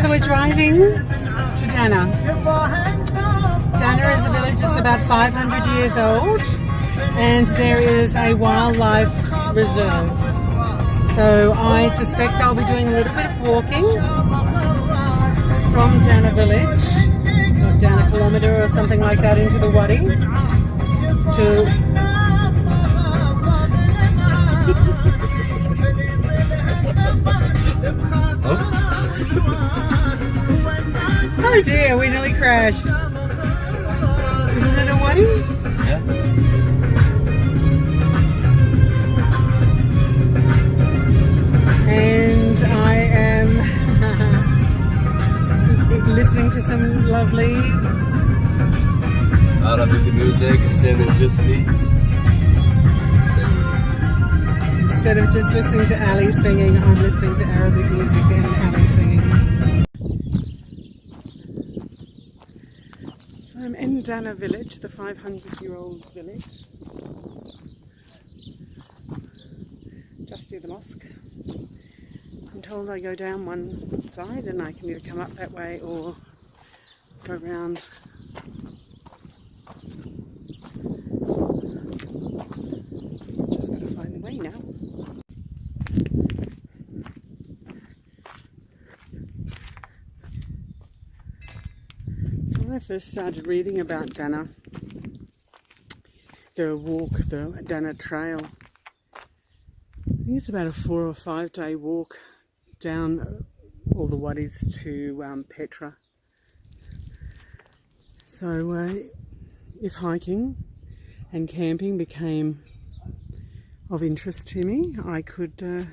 So we're driving to Dana. Dana is a village that's about 500 years old, and there is a wildlife reserve. So I suspect I'll be doing a little bit of walking from Dana village, or Dana kilometre or something like that, into the Wadi to Oops. Oh dear, we nearly crashed. Isn't it a Wadi? Yeah. And I am listening to some lovely Arabic music, instead of just me. Instead of just listening to Ali singing, I'm listening to Arabic music and Ali singing. So I'm in Dana village, the 500-year-old village, just near the mosque. I'm told I go down one side and I can either come up that way or go round. Just got to find the way now. So when I first started reading about Dana, the Dana Trail, I think it's about a 4 or 5 day walk down all the wadis to Petra. So if hiking and camping became of interest to me, I could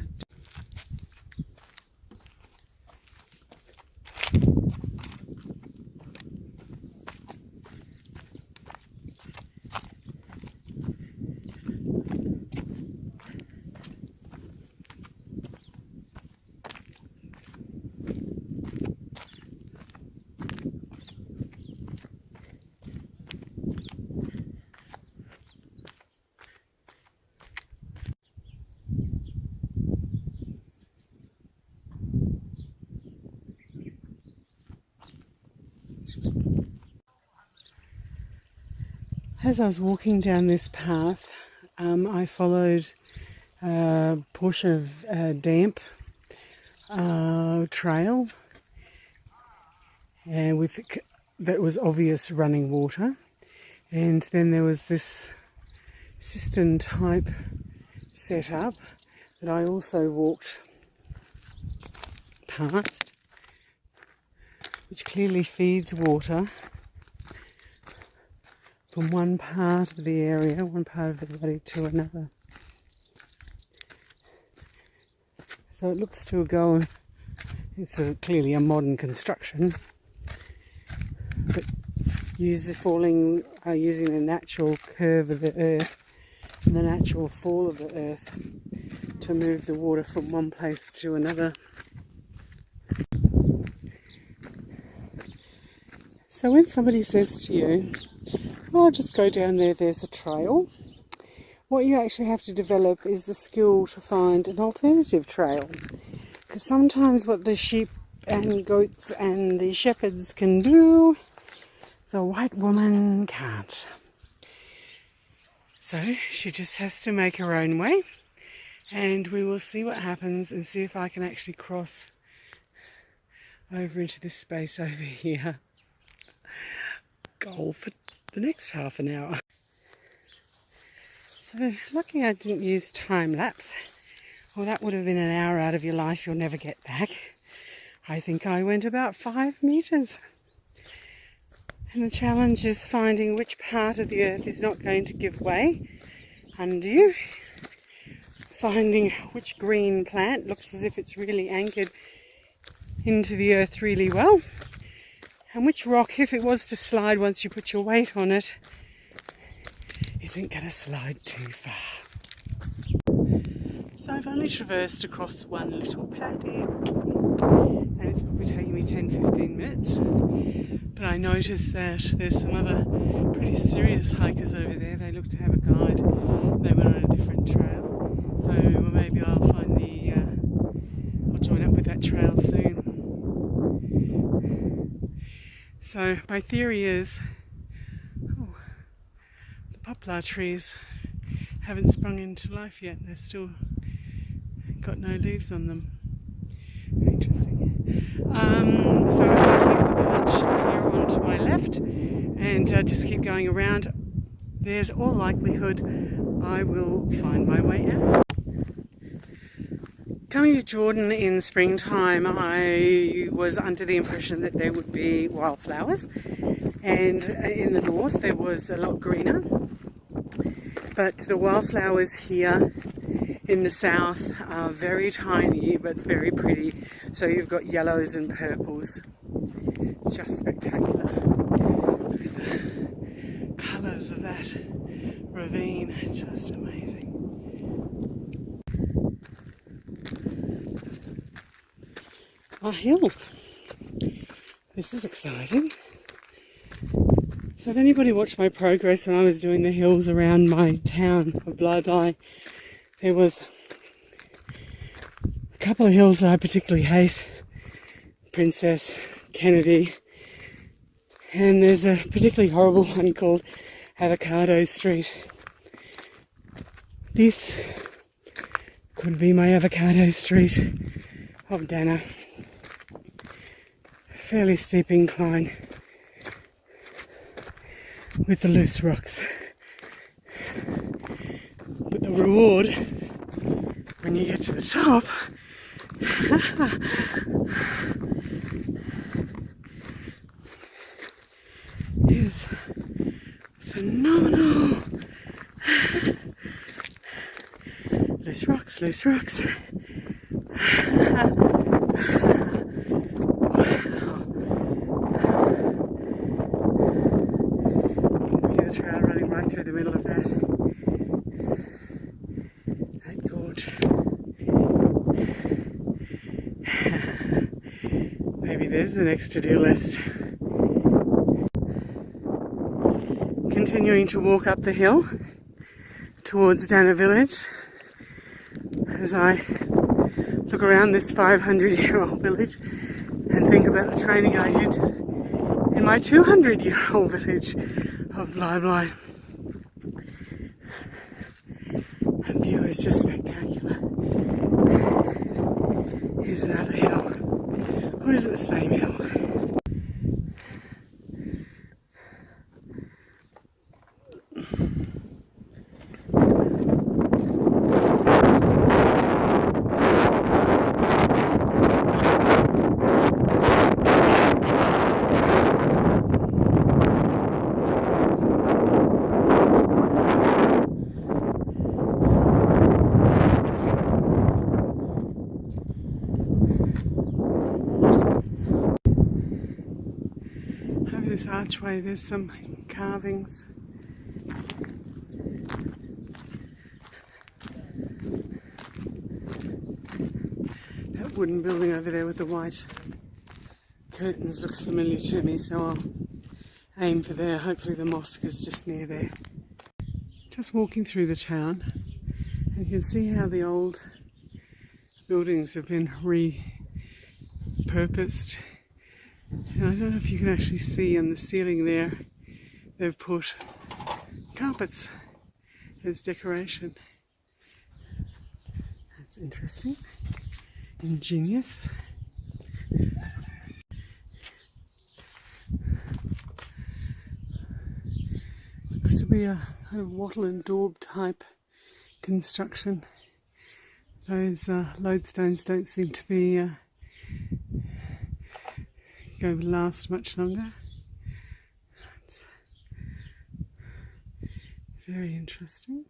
as I was walking down this path, I followed a portion of damp trail that was obvious running water, and then there was this cistern type setup that I also walked past, which clearly feeds water from one part of the area, one part of the Wadi to another. So it looks to go, it's clearly a modern construction, but using the natural curve of the earth and the natural fall of the earth to move the water from one place to another. So when somebody says to you, "Oh, just go down there, there's a trail," what you actually have to develop is the skill to find an alternative trail. Because sometimes what the sheep and goats and the shepherds can do, the white woman can't. So she just has to make her own way, and we will see what happens and see if I can actually cross over into this space over here. Goal for the next half an hour. So lucky I didn't use time lapse, or that would have been an hour out of your life you'll never get back. I think I went about 5 meters. And the challenge is finding which part of the earth is not going to give way under you. Finding which green plant looks as if it's really anchored into the earth really well. And which rock, if it was to slide once you put your weight on it, isn't going to slide too far. So I've only traversed across one little paddock, and it's probably taking me 10-15 minutes. But I noticed that there's some other pretty serious hikers over there. They look to have a guide. They went on a different trail. So maybe I'll find I'll join up with that trail soon. So my theory is, the poplar trees haven't sprung into life yet. They're still got no leaves on them. Very interesting. So if I keep the village here onto my left and just keep going around, there's all likelihood I will find my way out. Coming to Jordan in springtime, I was under the impression that there would be wildflowers, and in the north there was a lot greener, but the wildflowers here in the south are very tiny but very pretty. So you've got yellows and purples. It's just spectacular. Look at the colours of that ravine, it's just amazing. A hill. This is exciting. So if anybody watched my progress when I was doing the hills around my town of Bly, there was a couple of hills that I particularly hate. Princess, Kennedy, and there's a particularly horrible one called Avocado Street. This could be my Avocado Street of Dana. Fairly steep incline with the loose rocks. But the reward when you get to the top is phenomenal. Loose rocks, loose rocks. Through the middle of that gorge. Maybe there's the next to-do list. Continuing to walk up the hill towards Dana village as I look around this 500-year-old village and think about the training I did in my 200-year-old village of Bly. That view is just spectacular. Here's another hill. Or is it the same hill? This archway, there's some carvings. That wooden building over there with the white curtains looks familiar to me, so I'll aim for there. Hopefully the mosque is just near there. Just walking through the town, and you can see how the old buildings have been repurposed. And I don't know if you can actually see on the ceiling there, they've put carpets as decoration. That's interesting, ingenious. Looks to be a kind of wattle and daub type construction. Those lodestones don't seem to be going to last much longer. It's very interesting.